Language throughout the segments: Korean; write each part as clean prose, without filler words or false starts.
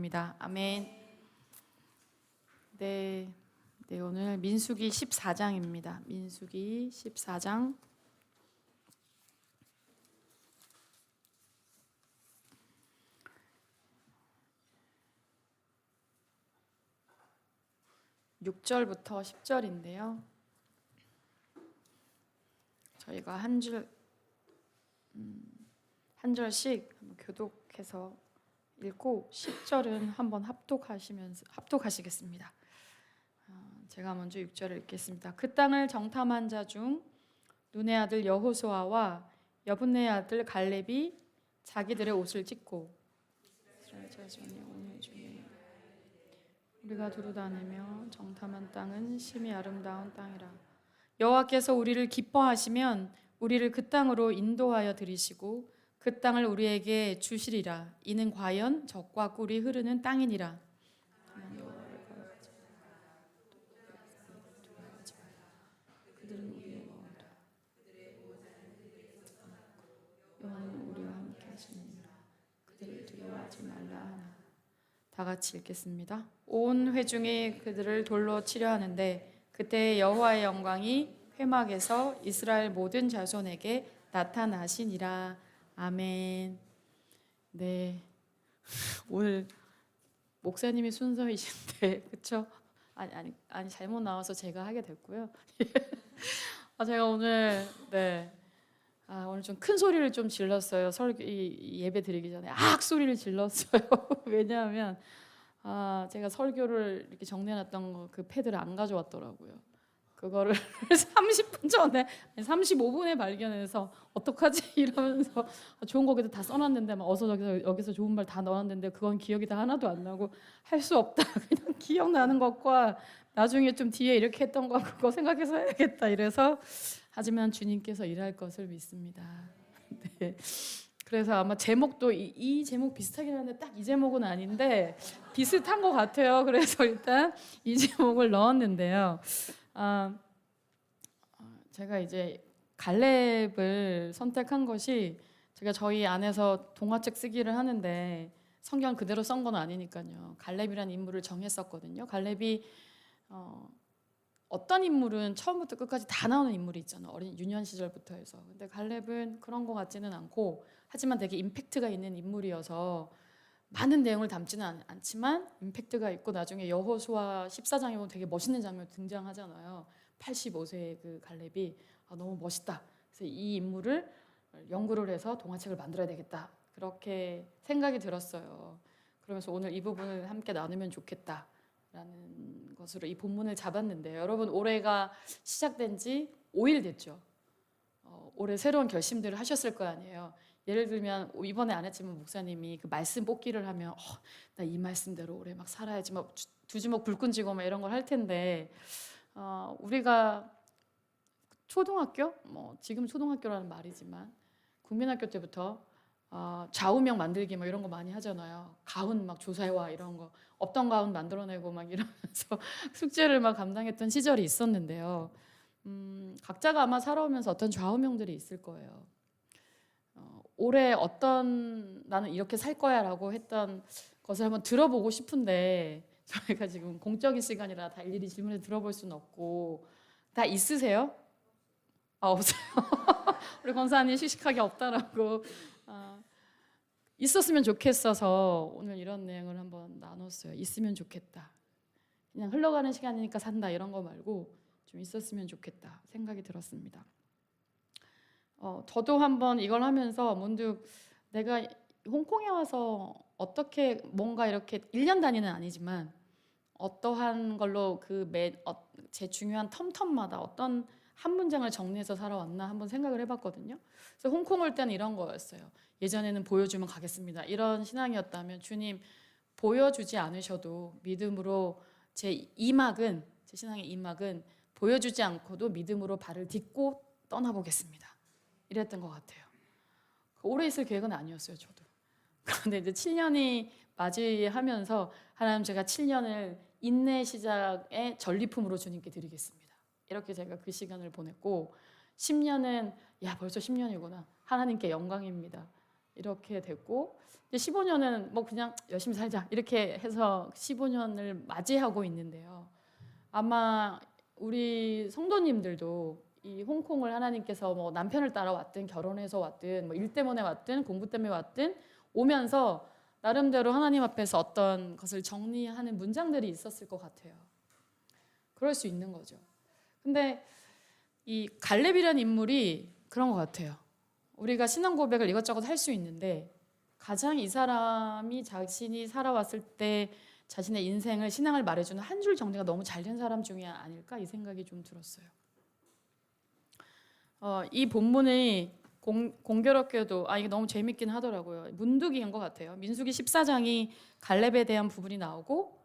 기도드립니다. 아멘. 네, 오늘 민수기 14장입니다. 민수기 14장. (6절부터) (10절인데요) 저희가 한 절씩 교독해서 읽고 10절은 한번 합독하시겠습니다. 제가 먼저 6절을 읽겠습니다. 그 땅을 정탐한 자 중 눈의 아들 여호수아와 여분의 아들 갈렙이 자기들의 옷을 찢고 이스라엘 자손이 오늘 중에 우리가 두루 다니며 정탐한 땅은 심히 아름다운 땅이라. 여호와께서 우리를 기뻐하시면 우리를 그 땅으로 인도하여 들이시고 그 땅을 우리에게 주시리라. 이는 과연 젖과 꿀이 흐르는 땅이니라. 그들은 우리의 영혼이라. 여호와는 우리와 함께 하시느니라. 그들을 두려워하지 말라 하나. 다 같이 읽겠습니다. 온 회중이 그들을 돌로 치려 하는데 그때 여호와의 영광이 회막에서 이스라엘 모든 자손에게 나타나시니라. 아멘. 네, 오늘 목사님이 순서이신데 그렇죠? 아니 잘못 나와서 제가 하게 됐고요. 제가 오늘 오늘 좀 큰 소리를 좀 질렀어요. 예배 드리기 전에 소리를 질렀어요. 왜냐하면 제가 설교를 이렇게 정리해놨던 그 패드를 안 가져왔더라고요. 그거를 30분 전에 35분에 발견해서 어떡하지 이러면서 좋은 거기도 다 써놨는데 막 여기서 좋은 말 다 넣었는데 그건 기억이 다 하나도 안 나고 할 수 없다. 그냥 기억나는 것과 나중에 좀 뒤에 이렇게 했던 거 그거 생각해서 해야겠다 이래서 하지만 주님께서 일할 것을 믿습니다. 네. 그래서 아마 제목도 이 제목 비슷하긴 한데 딱 이 제목은 아닌데 비슷한 것 같아요. 그래서 일단 이 제목을 넣었는데요. 제가 이제 갈렙을 선택한 것이 제가 저희 안에서 동화책 쓰기를 하는데 성경 그대로 쓴 건 아니니까요. 갈렙이라는 인물을 정했었거든요. 갈렙이 어떤 인물은 처음부터 끝까지 다 나오는 인물이 있잖아요. 어린 유년 시절부터 해서. 근데 갈렙은 그런 것 같지는 않고 하지만 되게 임팩트가 있는 인물이어서 많은 내용을 담지는 않지만 임팩트가 있고 나중에 여호수아 14장에 보면 되게 멋있는 장면 등장하잖아요. 85세의 그 갈렙이 너무 멋있다. 그래서 이 인물을 연구를 해서 동화책을 만들어야 되겠다. 그렇게 생각이 들었어요. 그러면서 오늘 이 부분을 함께 나누면 좋겠다라는 것으로 이 본문을 잡았는데요. 여러분 올해가 시작된 지 5일 됐죠. 올해 새로운 결심들을 하셨을 거 아니에요. 예를 들면 이번에 안 했지만 목사님이 그 말씀 뽑기를 하면 나 이 말씀대로 올해 막 살아야지 막 두 주먹 불 끈지고 막 이런 걸 할 텐데 우리가 초등학교 지금 초등학교라는 말이지만 국민학교 때부터 좌우명 만들기 뭐 이런 거 많이 하잖아요. 가훈 막 조사해와 이런 거 없던 가훈 만들어내고 막 이러면서 숙제를 막 감당했던 시절이 있었는데요. 각자가 아마 살아오면서 어떤 좌우명들이 있을 거예요. 올해 나는 이렇게 살 거야라고 했던 것을 한번 들어보고 싶은데 저희가 지금 공적인 시간이라 다 일일이 질문을 들어볼 수는 없고 다 있으세요? 없어요. 우리 권사님 씩씩하게 없다라고 있었으면 좋겠어서 오늘 이런 내용을 한번 나눴어요. 있으면 좋겠다. 그냥 흘러가는 시간이니까 산다 이런 거 말고 좀 있었으면 좋겠다 생각이 들었습니다. 저도 한번 이걸 하면서 문득 내가 홍콩에 와서 어떻게 뭔가 이렇게 1년 단위는 아니지만 어떠한 걸로 제 중요한 텀텀마다 어떤 한 문장을 정리해서 살아왔나 한번 생각을 해봤거든요. 그래서 홍콩 올 때는 이런 거였어요. 예전에는 보여주면 가겠습니다. 이런 신앙이었다면 주님 보여주지 않으셔도 믿음으로 제 신앙의 이막은 보여주지 않고도 믿음으로 발을 딛고 떠나보겠습니다. 이랬던 것 같아요. 오래 있을 계획은 아니었어요, 저도. 그런데 이제 7년이 맞이하면서 하나님 제가 7년을 인내 시작의 전리품으로 주님께 드리겠습니다. 이렇게 제가 그 시간을 보냈고 10년은 벌써 10년이구나. 하나님께 영광입니다. 이렇게 됐고 이제 15년은 뭐 그냥 열심히 살자 이렇게 해서 15년을 맞이하고 있는데요. 아마 우리 성도님들도 이 홍콩을 하나님께서 뭐 남편을 따라왔든 결혼해서 왔든 뭐 일 때문에 왔든 공부 때문에 왔든 오면서 나름대로 하나님 앞에서 어떤 것을 정리하는 문장들이 있었을 것 같아요. 그럴 수 있는 거죠. 근데 이 갈렙이라는 인물이 그런 것 같아요. 우리가 신앙 고백을 이것저것 할 수 있는데 가장 이 사람이 자신이 살아왔을 때 자신의 인생을 신앙을 말해주는 한 줄 정리가 너무 잘 된 사람 중에 아닐까 이 생각이 좀 들었어요. 이 본문이 공교롭게도 이게 너무 재밌긴 하더라고요. 문득인 것 같아요. 민수기 14장이 갈렙에 대한 부분이 나오고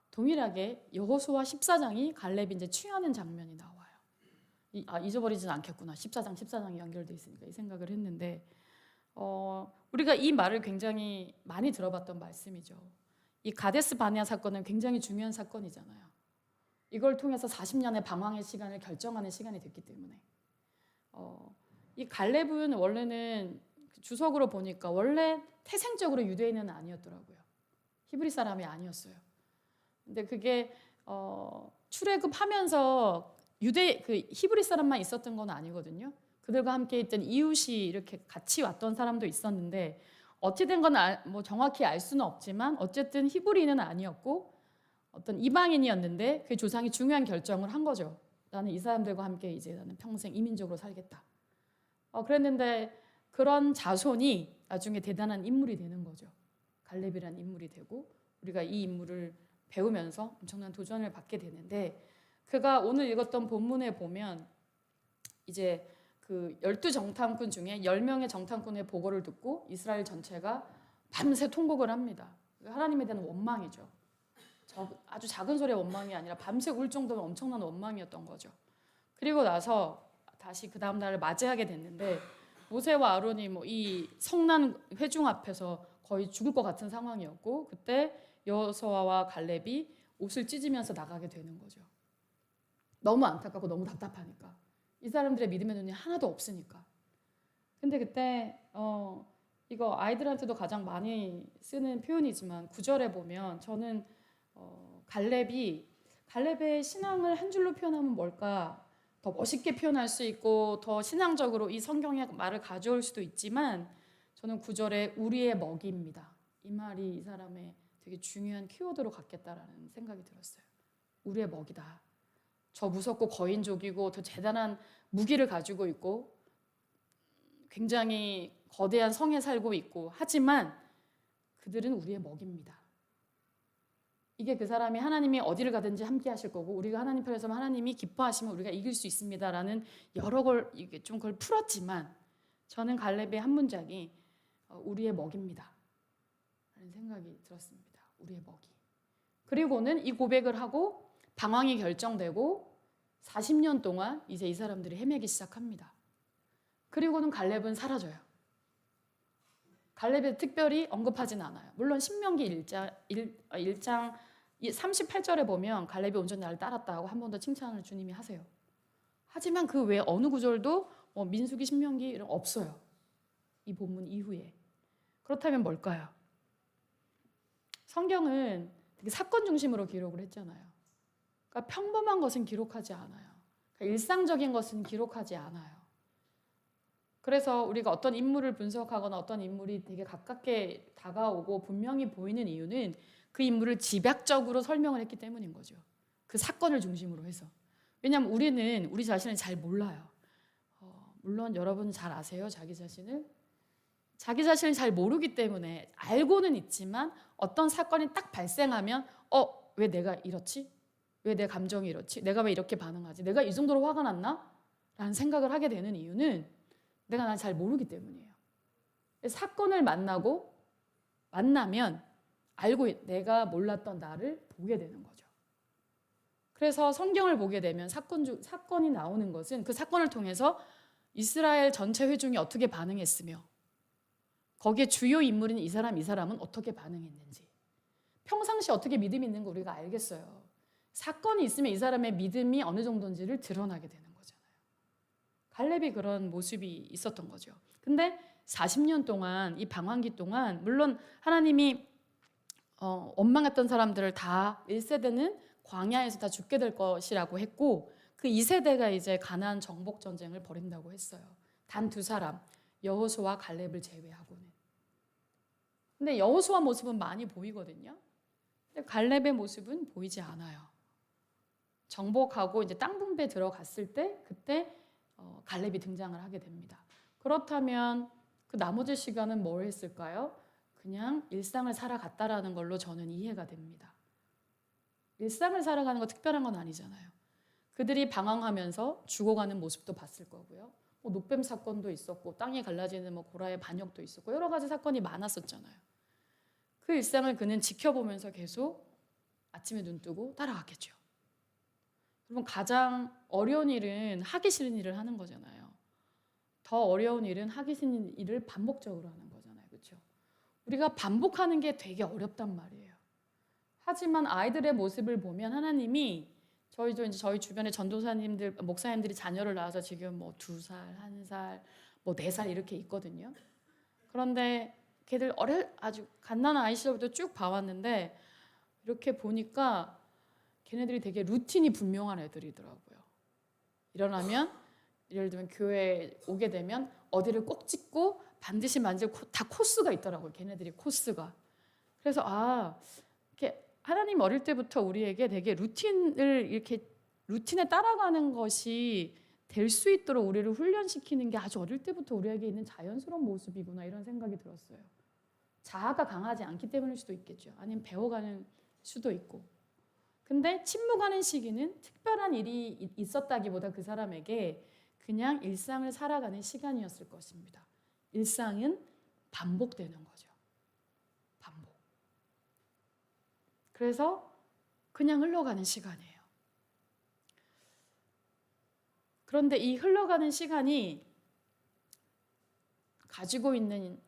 동일하게 여호수아 14장이 갈렙이 이제 취하는 장면이 나와요. 잊어버리진 않겠구나. 14장이 연결돼 있으니까 이 생각을 했는데 우리가 이 말을 굉장히 많이 들어봤던 말씀이죠. 이 가데스 바네아 사건은 굉장히 중요한 사건이잖아요. 이걸 통해서 40년의 방황의 시간을 결정하는 시간이 됐기 때문에 이 갈렙은 원래는 주석으로 보니까 원래 태생적으로 유대인은 아니었더라고요. 히브리 사람이 아니었어요. 근데 그게 출애굽하면서 히브리 사람만 있었던 건 아니거든요. 그들과 함께 있던 이웃이 이렇게 같이 왔던 사람도 있었는데 어찌된 건 뭐 정확히 알 수는 없지만 어쨌든 히브리인은 아니었고 어떤 이방인이었는데 그 조상이 중요한 결정을 한 거죠. 나는 이 사람들과 함께 이제 나는 평생 이민족으로 살겠다. 그랬는데 그런 자손이 나중에 대단한 인물이 되는 거죠. 갈렙이라는 인물이 되고 우리가 이 인물을 배우면서 엄청난 도전을 받게 되는데 그가 오늘 읽었던 본문에 보면 이제 그 12정탐꾼 중에 10명의 정탐꾼의 보고를 듣고 이스라엘 전체가 밤새 통곡을 합니다. 하나님에 대한 원망이죠. 아주 작은 소리의 원망이 아니라 밤새 울 정도면 엄청난 원망이었던 거죠. 그리고 나서 다시 그 다음 날을 맞이하게 됐는데 모세와 아론이 뭐 이 성난 회중 앞에서 거의 죽을 것 같은 상황이었고 그때 여호수아와 갈렙이 옷을 찢으면서 나가게 되는 거죠. 너무 안타깝고 너무 답답하니까 이 사람들의 믿음의 눈이 하나도 없으니까. 근데 그때 이거 아이들한테도 가장 많이 쓰는 표현이지만 9절에 보면 저는 갈렙의 신앙을 한 줄로 표현하면 뭘까? 더 멋있게 표현할 수 있고 더 신앙적으로 이 성경의 말을 가져올 수도 있지만 저는 9절에 우리의 먹이입니다. 이 말이 이 사람의 되게 중요한 키워드로 갖겠다라는 생각이 들었어요. 우리의 먹이다. 저 무섭고 거인족이고 더 대단한 무기를 가지고 있고 굉장히 거대한 성에 살고 있고 하지만 그들은 우리의 먹입니다. 이게 그 사람이 하나님이 어디를 가든지 함께 하실 거고 우리가 하나님 편에서 하나님이 기뻐하시면 우리가 이길 수 있습니다라는 여러 걸 이게 좀 그걸 풀었지만 저는 갈렙의 한 문장이 우리의 먹입니다 라는 생각이 들었습니다. 우리의 먹이. 그리고는 이 고백을 하고 방황이 결정되고 40년 동안 이제 이 사람들이 헤매기 시작합니다. 그리고는 갈렙은 사라져요. 갈렙에 특별히 언급하진 않아요. 물론 신명기 1장 38절에 보면 갈렙이 온전히 나를 따랐다 하고 한 번 더 칭찬을 주님이 하세요. 하지만 그 외에 어느 구절도 민수기, 신명기 이런 거 없어요. 이 본문 이후에. 그렇다면 뭘까요? 성경은 되게 사건 중심으로 기록을 했잖아요. 그러니까 평범한 것은 기록하지 않아요. 그러니까 일상적인 것은 기록하지 않아요. 그래서 우리가 어떤 인물을 분석하거나 어떤 인물이 되게 가깝게 다가오고 분명히 보이는 이유는 그 인물을 집약적으로 설명을 했기 때문인 거죠. 그 사건을 중심으로 해서. 왜냐하면 우리는 우리 자신을 잘 몰라요. 물론 여러분 잘 아세요, 자기 자신을? 자기 자신을 잘 모르기 때문에 알고는 있지만 어떤 사건이 딱 발생하면 왜 내가 이렇지? 왜 내 감정이 이렇지? 내가 왜 이렇게 반응하지? 내가 이 정도로 화가 났나? 라는 생각을 하게 되는 이유는 내가 날 잘 모르기 때문이에요. 사건을 만나면 내가 몰랐던 나를 보게 되는 거죠. 그래서 성경을 보게 되면 사건이 나오는 것은 그 사건을 통해서 이스라엘 전체 회중이 어떻게 반응했으며 거기에 주요 인물인 이 사람은 어떻게 반응했는지 평상시 어떻게 믿음이 있는 거 우리가 알겠어요. 사건이 있으면 이 사람의 믿음이 어느 정도인지를 드러나게 되는 거잖아요. 갈렙이 그런 모습이 있었던 거죠. 근데 40년 동안 이 방황기 동안 물론 하나님이 원망했던 사람들을 다 1세대는 광야에서 다 죽게 될 것이라고 했고 그 2세대가 이제 가나안 정복 전쟁을 벌인다고 했어요. 단 2사람 여호수아와 갈렙을 제외하고는. 근데 여호수아 모습은 많이 보이거든요. 근데 갈렙의 모습은 보이지 않아요. 정복하고 이제 땅 분배 들어갔을 때 그때 갈렙이 등장을 하게 됩니다. 그렇다면 그 나머지 시간은 뭘 했을까요? 그냥 일상을 살아갔다라는 걸로 저는 이해가 됩니다. 일상을 살아가는 거 특별한 건 아니잖아요. 그들이 방황하면서 죽어가는 모습도 봤을 거고요. 노뱀 사건도 있었고 땅이 갈라지는 고라의 반역도 있었고 여러 가지 사건이 많았었잖아요. 그 일상을 그는 지켜보면서 계속 아침에 눈 뜨고 따라갔겠죠. 여러분 가장 어려운 일은 하기 싫은 일을 하는 거잖아요. 더 어려운 일은 하기 싫은 일을 반복적으로 하는 거잖아요. 그렇죠? 우리가 반복하는 게 되게 어렵단 말이에요. 하지만 아이들의 모습을 보면 하나님이 저희 주변에 전도사님들, 목사님들이 자녀를 낳아서 지금 2살, 1살, 4살 이렇게 있거든요. 그런데 걔들 아주 갓난한 아이 시절부터 쭉 봐왔는데 이렇게 보니까 걔네들이 되게 루틴이 분명한 애들이더라고요. 일어나면 예를 들면 교회에 오게 되면 어디를 꼭 찍고 반드시 만질 다 코스가 있더라고요. 걔네들이 코스가. 그래서 이렇게 하나님 어릴 때부터 우리에게 되게 루틴에 따라가는 것이 될 수 있도록 우리를 훈련시키는 게 아주 어릴 때부터 우리에게 있는 자연스러운 모습이구나 이런 생각이 들었어요. 자아가 강하지 않기 때문일 수도 있겠죠. 아니면 배워가는 수도 있고. 근데 침묵하는 시기는 특별한 일이 있었다기보다 그 사람에게 그냥 일상을 살아가는 시간이었을 것입니다. 일상은 반복되는 거죠. 반복. 그래서 그냥 흘러가는 시간이에요. 그런데 이 흘러가는 시간이 가지고 있는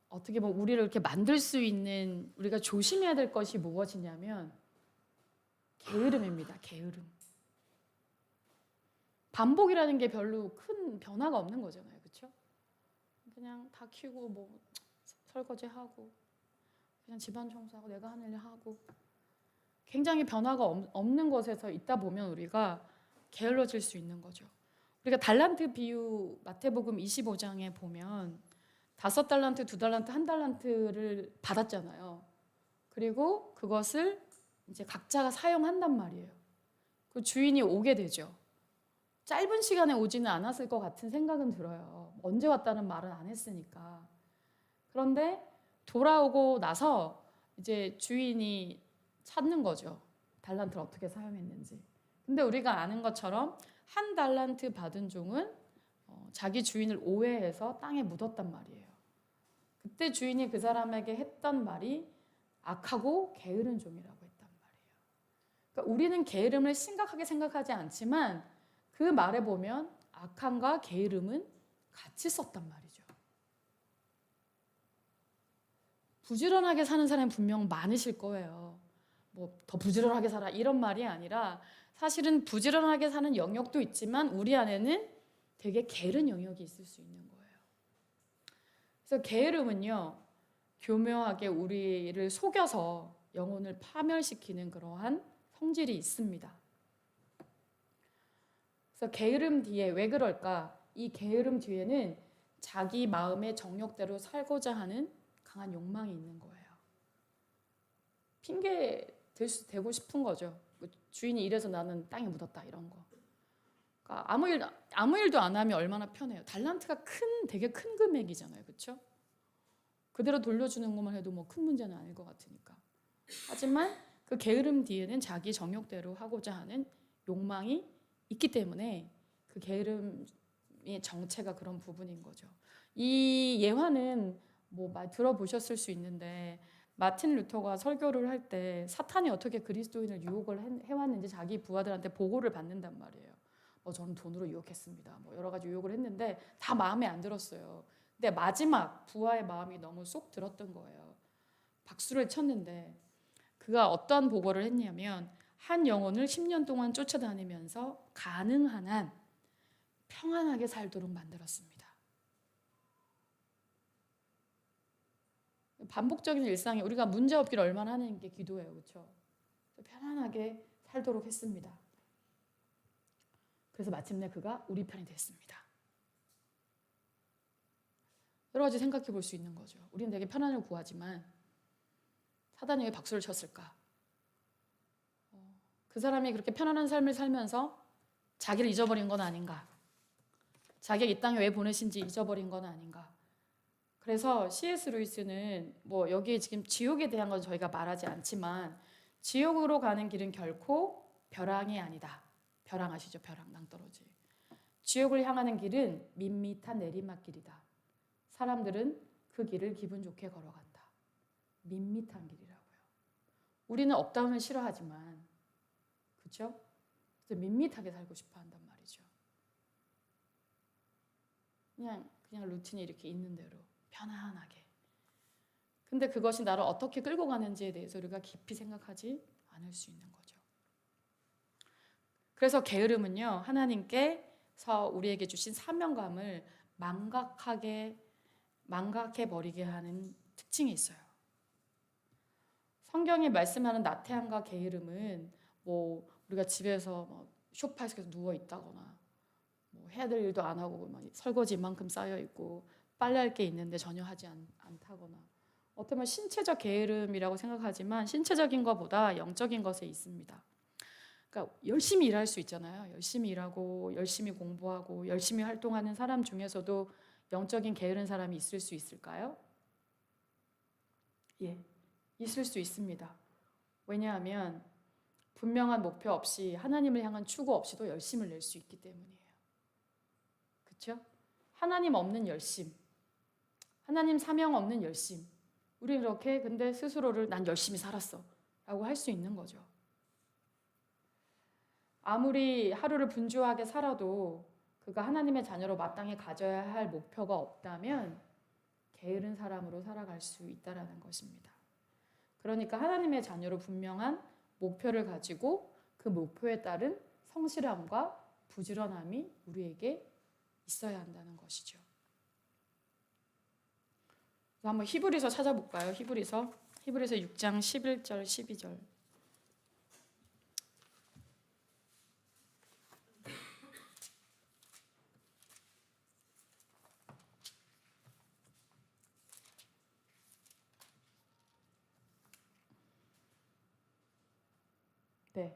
어떻게 보면 우리를 이렇게 만들 수 있는 우리가 조심해야 될 것이 무엇이냐면 게으름입니다. 게으름. 반복이라는 게 별로 큰 변화가 없는 거잖아요. 그렇죠? 그냥 다 키우고 설거지하고 그냥 집안 청소하고 내가 하는 일 하고 굉장히 변화가 없는 것에서 있다 보면 우리가 게을러질 수 있는 거죠. 우리가 달란트 비유 마태복음 25장에 보면 5달란트, 2달란트, 1달란트를 받았잖아요. 그리고 그것을 이제 각자가 사용한단 말이에요. 그 주인이 오게 되죠. 짧은 시간에 오지는 않았을 것 같은 생각은 들어요. 언제 왔다는 말은 안 했으니까. 그런데 돌아오고 나서 이제 주인이 찾는 거죠. 달란트를 어떻게 사용했는지. 근데 우리가 아는 것처럼 1달란트 받은 종은 자기 주인을 오해해서 땅에 묻었단 말이에요. 그때 주인이 그 사람에게 했던 말이 악하고 게으른 종이라고 했단 말이에요. 그러니까 우리는 게으름을 심각하게 생각하지 않지만 그 말에 보면 악함과 게으름은 같이 썼단 말이죠. 부지런하게 사는 사람이 분명 많으실 거예요. 더 부지런하게 살아 이런 말이 아니라 사실은 부지런하게 사는 영역도 있지만 우리 안에는 되게 게으른 영역이 있을 수 있는 거예요. 그래서 게으름은요, 교묘하게 우리를 속여서 영혼을 파멸시키는 그러한 성질이 있습니다. 그래서 게으름 뒤에 왜 그럴까? 이 게으름 뒤에는 자기 마음의 정욕대로 살고자 하는 강한 욕망이 있는 거예요. 핑계 대고 싶은 거죠. 주인이 이래서 나는 땅에 묻었다 이런 거. 그러니까 아무 일도 안 하면 얼마나 편해요. 달란트가 되게 큰 금액이잖아요, 그렇죠? 그대로 돌려주는 것만 해도 큰 문제는 아닐 것 같으니까. 하지만 그 게으름 뒤에는 자기 정욕대로 하고자 하는 욕망이 있기 때문에 그 게으름의 정체가 그런 부분인 거죠. 이 예화는 들어보셨을 수 있는데 마틴 루터가 설교를 할 때 사탄이 어떻게 그리스도인을 유혹을 해왔는지 자기 부하들한테 보고를 받는단 말이에요. 저는 돈으로 유혹했습니다. 여러 가지 유혹을 했는데 다 마음에 안 들었어요. 근데 마지막 부하의 마음이 너무 쏙 들었던 거예요. 박수를 쳤는데 그가 어떤 보고를 했냐면 한 영혼을 10년 동안 쫓아다니면서 가능한 한 평안하게 살도록 만들었습니다. 반복적인 일상에 우리가 문제 없기를 얼마나 하는 게 기도예요. 그렇죠? 편안하게 살도록 했습니다. 그래서 마침내 그가 우리 편이 됐습니다. 여러 가지 생각해 볼 수 있는 거죠. 우리는 되게 편안을 구하지만 사단이 왜 박수를 쳤을까? 그 사람이 그렇게 편안한 삶을 살면서 자기를 잊어버린 건 아닌가? 자기가 이 땅에 왜 보내신지 잊어버린 건 아닌가? 그래서 C.S. 루이스는 뭐 여기에 지금 지옥에 대한 건 저희가 말하지 않지만 지옥으로 가는 길은 결코 벼랑이 아니다. 벼랑 아시죠? 벼랑 낭떠러지. 지옥을 향하는 길은 밋밋한 내리막길이다. 사람들은 그 길을 기분 좋게 걸어간다. 밋밋한 길이라고요. 우리는 업다운을 싫어하지만 그렇죠? 그래서 밋밋하게 살고 싶어 한단 말이죠. 그냥 루틴이 이렇게 있는 대로 편안하게. 근데 그것이 나를 어떻게 끌고 가는지에 대해서 우리가 깊이 생각하지 않을 수 있는 거죠. 그래서 게으름은요, 하나님께서 우리에게 주신 사명감을 망각해 버리게 하는 특징이 있어요. 성경이 말씀하는 나태함과 게으름은 뭐 우리가 집에서 뭐 소파에서 계속 누워 있다거나 뭐 해야 될 일도 안 하고 막 설거지 이만큼 쌓여 있고 빨래할 게 있는데 전혀 하지 않다거나 어떻게 보면 신체적 게으름이라고 생각하지만 신체적인 것보다 영적인 것에 있습니다. 그러니까 열심히 일할 수 있잖아요. 열심히 일하고 열심히 공부하고 열심히 활동하는 사람 중에서도 영적인 게으른 사람이 있을 수 있을까요? 예, 있을 수 있습니다. 왜냐하면 분명한 목표 없이 하나님을 향한 추구 없이도 열심을 낼 수 있기 때문이에요. 그렇죠? 하나님 없는 열심, 하나님 사명 없는 열심. 우리 그렇게 근데 스스로를 난 열심히 살았어 라고 할 수 있는 거죠. 아무리 하루를 분주하게 살아도 그가 하나님의 자녀로 마땅히 가져야 할 목표가 없다면 게으른 사람으로 살아갈 수 있다는 것입니다. 그러니까 하나님의 자녀로 분명한 목표를 가지고 그 목표에 따른 성실함과 부지런함이 우리에게 있어야 한다는 것이죠. 한번 히브리서 찾아볼까요? 히브리서 6장 11절 12절. 네,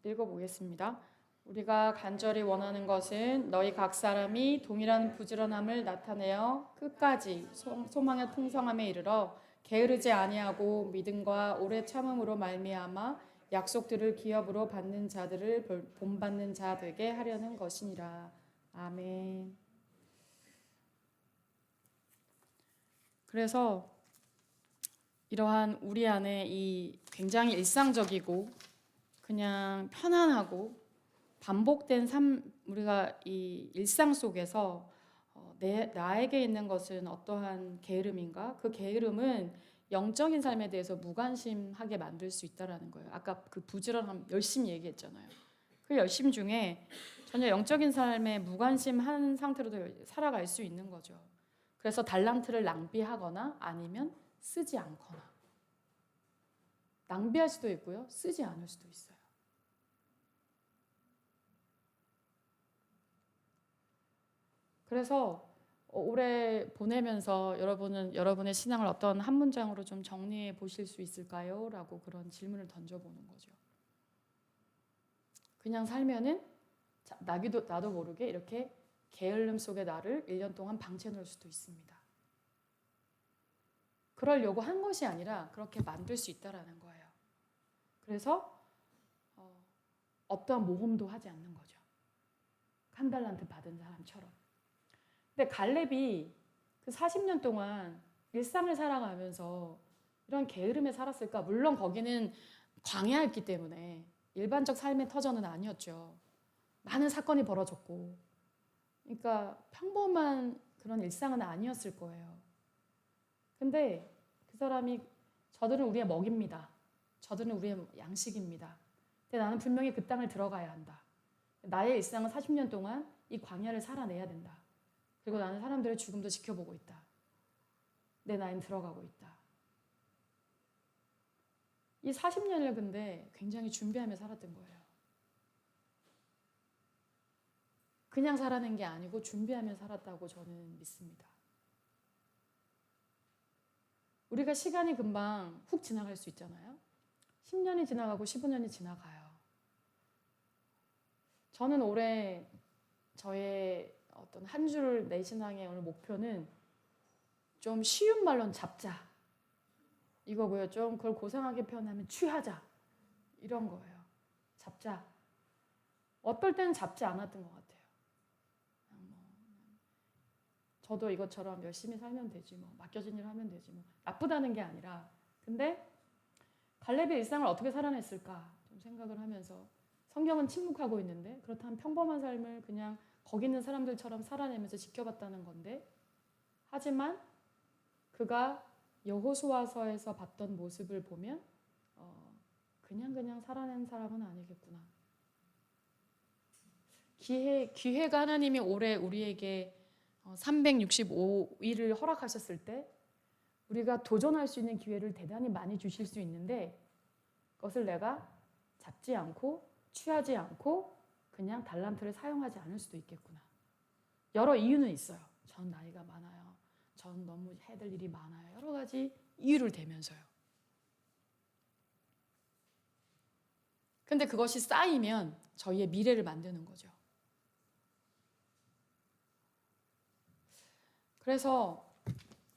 읽어보겠습니다. 우리가 간절히 원하는 것은 너희 각 사람이 동일한 부지런함을 나타내어 끝까지 소망의 풍성함에 이르러 게으르지 아니하고 믿음과 오래 참음으로 말미암아 약속들을 기업으로 받는 자들을 본받는 자 되게 하려는 것이니라. 아멘. 그래서 이러한 우리 안에 이 굉장히 일상적이고 그냥 편안하고 반복된 삶, 우리가 이 일상 속에서 나에게 있는 것은 어떠한 게으름인가? 그 게으름은 영적인 삶에 대해서 무관심하게 만들 수 있다라는 거예요. 아까 그 부지런함 열심히 얘기했잖아요. 그 열심 중에 전혀 영적인 삶에 무관심한 상태로도 살아갈 수 있는 거죠. 그래서 달란트를 낭비하거나 아니면 쓰지 않거나 낭비할 수도 있고요. 쓰지 않을 수도 있어요. 그래서 올해 보내면서 여러분은 여러분의 신앙을 어떤 한 문장으로 좀 정리해 보실 수 있을까요? 라고 그런 질문을 던져보는 거죠. 그냥 살면은 나도 모르게 이렇게 게을름 속에 나를 1년 동안 방치해 놓을 수도 있습니다. 그러려고 한 것이 아니라 그렇게 만들 수 있다라는 거예요. 그래서 어떠한 모험도 하지 않는 거죠. 한 달란트 받은 사람처럼. 근데 갈렙이 그 40년 동안 일상을 살아가면서 이런 게으름에 살았을까? 물론 거기는 광야였기 때문에 일반적 삶의 터전은 아니었죠. 많은 사건이 벌어졌고 그러니까 평범한 그런 일상은 아니었을 거예요. 근데 그 사람이 저들은 우리의 먹입니다. 저들은 우리의 양식입니다. 근데 나는 분명히 그 땅을 들어가야 한다. 나의 일상은 40년 동안 이 광야를 살아내야 된다. 그리고 나는 사람들의 죽음도 지켜보고 있다. 내 나이는 들어가고 있다. 이 40년을 근데 굉장히 준비하며 살았던 거예요. 그냥 살아낸 게 아니고 준비하며 살았다고 저는 믿습니다. 우리가 시간이 금방 훅 지나갈 수 있잖아요. 10년이 지나가고 15년이 지나가요. 저는 올해 저의 어떤 한 줄 내 신앙의 오늘 목표는 좀 쉬운 말로는 잡자. 이거고요. 좀 그걸 고상하게 표현하면 취하자. 이런 거예요. 잡자. 어떨 때는 잡지 않았던 것 같아요. 저도 이것처럼 열심히 살면 되지 뭐. 맡겨진 일 하면 되지 뭐. 나쁘다는 게 아니라. 근데 갈렙의 일상을 어떻게 살아냈을까 좀 생각을 하면서 성경은 침묵하고 있는데 그렇다면 평범한 삶을 그냥 거기 있는 사람들처럼 살아내면서 지켜봤다는 건데 하지만 그가 여호수아서에서 봤던 모습을 보면 그냥 살아낸 사람은 아니겠구나. 기회가 하나님이 올해 우리에게 365일을 허락하셨을 때 우리가 도전할 수 있는 기회를 대단히 많이 주실 수 있는데 그것을 내가 잡지 않고 취하지 않고 그냥 달란트를 사용하지 않을 수도 있겠구나. 여러 이유는 있어요. 전 나이가 많아요. 전 너무 해야 될 일이 많아요. 여러 가지 이유를 대면서요. 근데 그것이 쌓이면 저희의 미래를 만드는 거죠. 그래서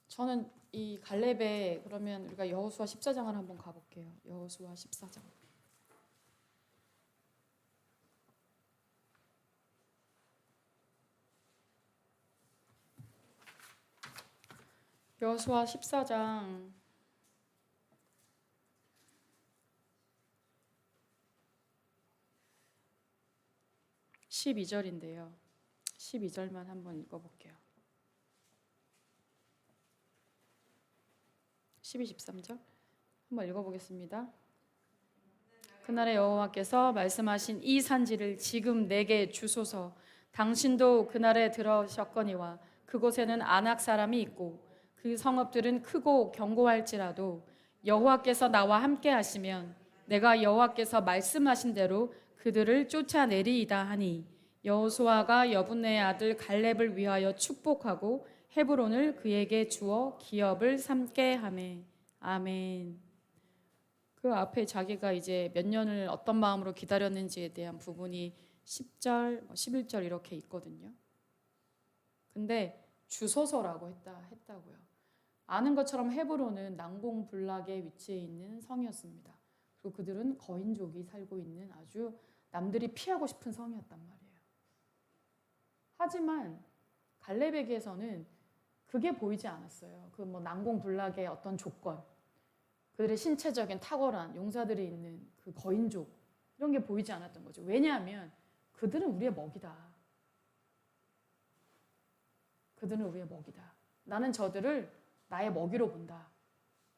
저는 이 갈렙의 그러면 우리가 여호수아 14장을 한번 가볼게요. 여호수아 14장. 여호수아 14장 12절인데요. 12절만 한번 읽어볼게요. 12, 13절 한번 읽어보겠습니다. 그날에 여호와께서 말씀하신 이 산지를 지금 내게 주소서. 당신도 그날에 들으셨거니와 그곳에는 아낙 사람이 있고 그 성읍들은 크고 견고할지라도 여호와께서 나와 함께 하시면 내가 여호와께서 말씀하신 대로 그들을 쫓아내리이다 하니 여호수아가 여분네의 아들 갈렙을 위하여 축복하고 헤브론을 그에게 주어 기업을 삼게 하매. 아멘. 그 앞에 자기가 이제 몇 년을 어떤 마음으로 기다렸는지에 대한 부분이 10절, 11절 이렇게 있거든요. 근데 주소서라고 했다고요. 아는 것처럼 헤브론은 난공불락의 위치에 있는 성이었습니다. 그리고 그들은 거인족이 살고 있는 아주 남들이 피하고 싶은 성이었단 말이에요. 하지만 갈렙에게서는 그게 보이지 않았어요. 그 뭐 난공불락의 어떤 조건, 그들의 신체적인 탁월한 용사들이 있는 그 거인족 이런 게 보이지 않았던 거죠. 왜냐하면 그들은 우리의 먹이다. 그들은 우리의 먹이다. 나는 저들을 나의 먹이로 본다.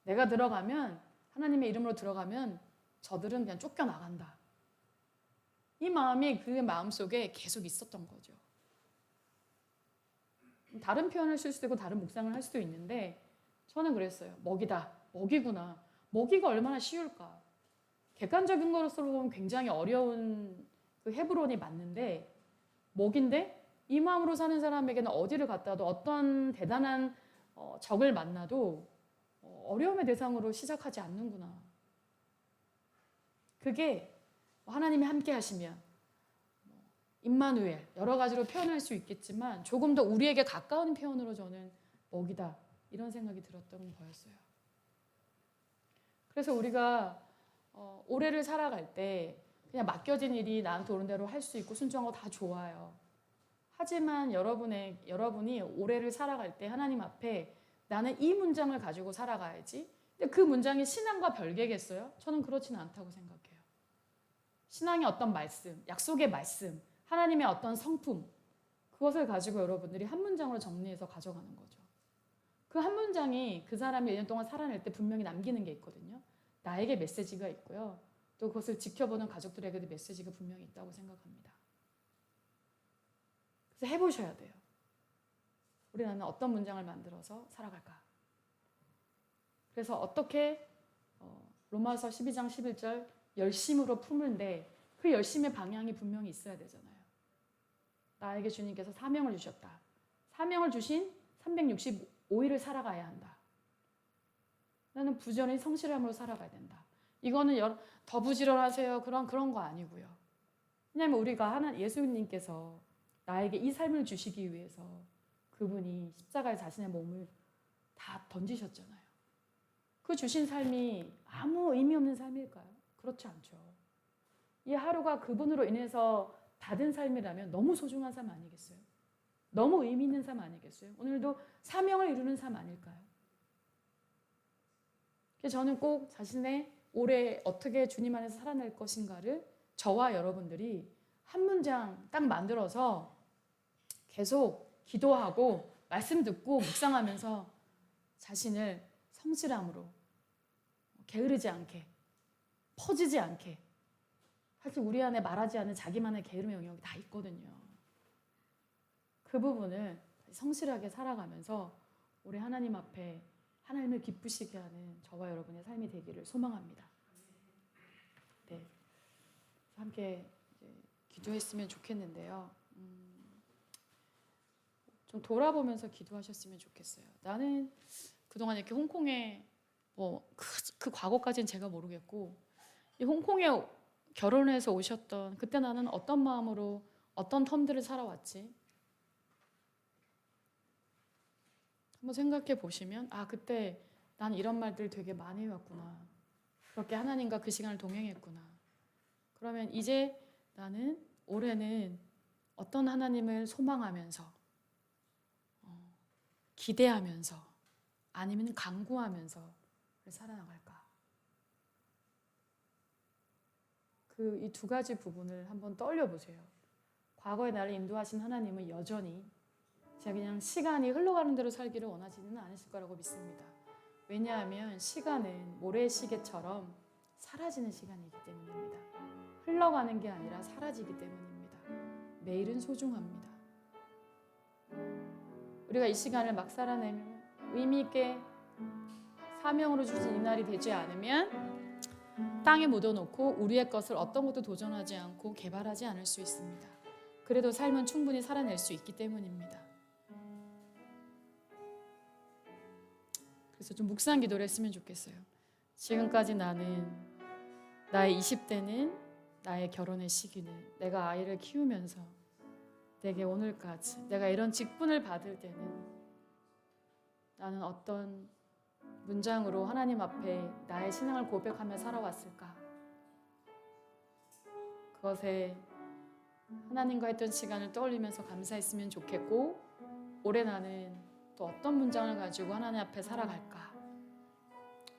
내가 들어가면 하나님의 이름으로 들어가면 저들은 그냥 쫓겨나간다. 이 마음이 그 마음속에 계속 있었던 거죠. 다른 표현을 쓸 수도 있고 다른 묵상을 할 수도 있는데 저는 그랬어요. 먹이다. 먹이구나. 먹이가 얼마나 쉬울까. 객관적인 것으로 보면 굉장히 어려운 그 헤브론이 맞는데 먹인데 이 마음으로 사는 사람에게는 어디를 갔다도 어떤 대단한 적을 만나도 어려움의 대상으로 시작하지 않는구나. 그게 하나님이 함께 하시면 임마누엘 여러 가지로 표현할 수 있겠지만 조금 더 우리에게 가까운 표현으로 저는 먹이다 이런 생각이 들었던 거였어요. 그래서 우리가 올해를 살아갈 때 그냥 맡겨진 일이 나한테 오는 대로 할 수 있고 순종하고 다 좋아요. 하지만 여러분이 올해를 살아갈 때 하나님 앞에 나는 이 문장을 가지고 살아가야지. 근데 그 문장이 신앙과 별개겠어요? 저는 그렇지는 않다고 생각해요. 신앙의 어떤 말씀, 약속의 말씀, 하나님의 어떤 성품 그것을 가지고 여러분들이 한 문장으로 정리해서 가져가는 거죠. 그 한 문장이 그 사람이 1년 동안 살아낼 때 분명히 남기는 게 있거든요. 나에게 메시지가 있고요. 또 그것을 지켜보는 가족들에게도 메시지가 분명히 있다고 생각합니다. 그래서 해보셔야 돼요. 우리 나는 어떤 문장을 만들어서 살아갈까? 그래서 어떻게 로마서 12장 11절 열심으로 품을데 그 열심의 방향이 분명히 있어야 되잖아요. 나에게 주님께서 사명을 주셨다. 사명을 주신 365일을 살아가야 한다. 나는 부지런히 성실함으로 살아가야 된다. 이거는 더 부지런하세요. 그런 거 아니고요. 왜냐하면 우리가 예수님께서 나에게 이 삶을 주시기 위해서 그분이 십자가에 자신의 몸을 다 던지셨잖아요. 그 주신 삶이 아무 의미 없는 삶일까요? 그렇지 않죠. 이 하루가 그분으로 인해서 받은 삶이라면 너무 소중한 삶 아니겠어요? 너무 의미 있는 삶 아니겠어요? 오늘도 사명을 이루는 삶 아닐까요? 그래서 저는 꼭 자신의 올해 어떻게 주님 안에서 살아낼 것인가를 저와 여러분들이 한 문장 딱 만들어서 계속 기도하고 말씀 듣고 묵상하면서 자신을 성실함으로 게으르지 않게 퍼지지 않게, 사실 우리 안에 말하지 않은 자기만의 게으름의 영역이 다 있거든요. 그 부분을 성실하게 살아가면서 우리 하나님 앞에 하나님을 기쁘시게 하는 저와 여러분의 삶이 되기를 소망합니다. 네, 함께 기도했으면 좋겠는데요. 좀 돌아보면서 기도하셨으면 좋겠어요. 나는 그동안 이렇게 홍콩에 그 과거까지는 제가 모르겠고, 이 홍콩에 결혼해서 오셨던 그때 나는 어떤 마음으로 어떤 텀들을 살아왔지? 한번 생각해 보시면 그때 난 이런 말들 되게 많이 해왔구나. 그렇게 하나님과 그 시간을 동행했구나. 그러면 이제 나는 올해는 어떤 하나님을 소망하면서 기대하면서 아니면 간구하면서 살아나갈까? 이 두 가지 부분을 한번 떠올려보세요. 과거에 나를 인도하신 하나님은 여전히 제가 그냥 시간이 흘러가는 대로 살기를 원하지는 않으실 거라고 믿습니다. 왜냐하면 시간은 모래시계처럼 사라지는 시간이기 때문입니다. 흘러가는 게 아니라 사라지기 때문입니다. 매일은 소중합니다. 우리가 이 시간을 막 살아내면 의미 있게 사명으로 주신 이 날이 되지 않으면 땅에 묻어놓고 우리의 것을 어떤 것도 도전하지 않고 개발하지 않을 수 있습니다. 그래도 삶은 충분히 살아낼 수 있기 때문입니다. 그래서 좀 묵상 기도를 했으면 좋겠어요. 지금까지 나는 나의 20대는 나의 결혼의 시기는 내가 아이를 키우면서 내게 오늘까지 내가 이런 직분을 받을 때는 나는 어떤 문장으로 하나님 앞에 나의 신앙을 고백하며 살아왔을까? 그것에 하나님과 했던 시간을 떠올리면서 감사했으면 좋겠고, 올해 나는 또 어떤 문장을 가지고 하나님 앞에 살아갈까?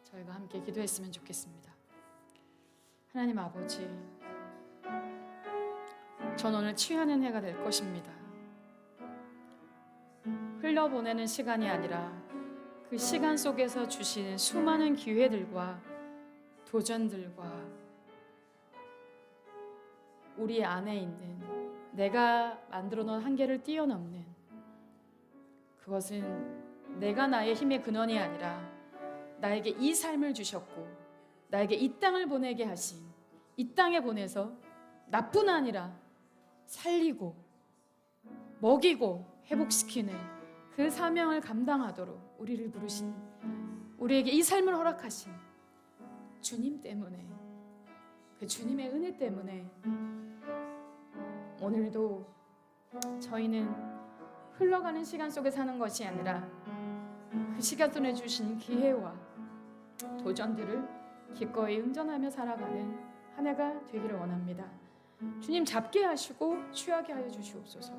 저희가 함께 기도했으면 좋겠습니다. 하나님 아버지, 전 오늘 취하는 해가 될 것입니다. 흘려보내는 시간이 아니라 그 시간 속에서 주시는 수많은 기회들과 도전들과 우리 안에 있는 내가 만들어 놓은 한계를 뛰어넘는, 그것은 내가 나의 힘의 근원이 아니라 나에게 이 삶을 주셨고 나에게 이 땅을 보내게 하신, 이 땅에 보내서 나뿐 아니라 살리고 먹이고 회복시키는 그 사명을 감당하도록 우리를 부르신, 우리에게 이 삶을 허락하신 주님 때문에, 그 주님의 은혜 때문에 오늘도 저희는 흘러가는 시간 속에 사는 것이 아니라 그 시간 속에 주신 기회와 도전들을 기꺼이 응전하며 살아가는 한 해가 되기를 원합니다. 주님 잡게 하시고 취하게 하여 주시옵소서.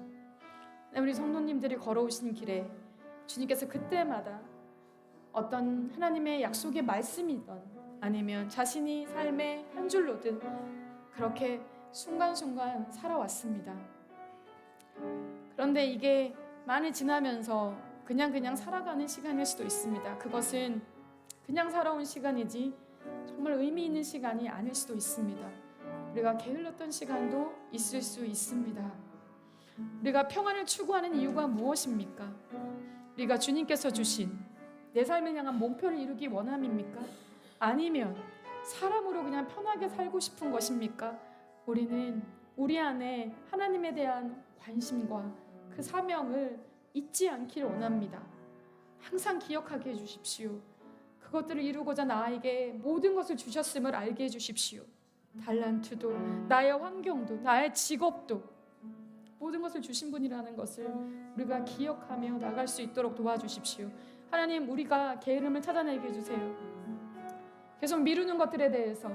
우리 성도님들이 걸어오신 길에 주님께서 그때마다 어떤 하나님의 약속의 말씀이든 아니면 자신이 삶의 한 줄로든 그렇게 순간순간 살아왔습니다. 그런데 이게 많이 지나면서 그냥 살아가는 시간일 수도 있습니다. 그것은 그냥 살아온 시간이지 정말 의미 있는 시간이 아닐 수도 있습니다. 우리가 게을렀던 시간도 있을 수 있습니다. 우리가 평안을 추구하는 이유가 무엇입니까? 우리가 주님께서 주신 내 삶을 향한 목표를 이루기 원함입니까? 아니면 사람으로 그냥 편하게 살고 싶은 것입니까? 우리는 우리 안에 하나님에 대한 관심과 그 사명을 잊지 않기를 원합니다. 항상 기억하게 해주십시오. 그것들을 이루고자 나에게 모든 것을 주셨음을 알게 해주십시오. 달란트도, 나의 환경도, 나의 직업도 모든 것을 주신 분이라는 것을 우리가 기억하며 나갈 수 있도록 도와주십시오. 하나님, 우리가 게으름을 찾아내게 해주세요. 계속 미루는 것들에 대해서,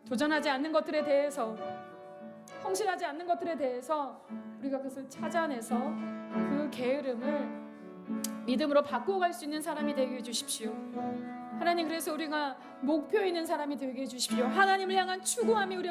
도전하지 않는 것들에 대해서, 헌신하지 않는 것들에 대해서 우리가 그것을 찾아내서 그 게으름을 믿음으로 바꾸어갈 수 있는 사람이 되게 해주십시오. 하나님, 그래서 우리가 목표 있는 사람이 되게 해주십시오. 하나님을 향한 추구함이 우리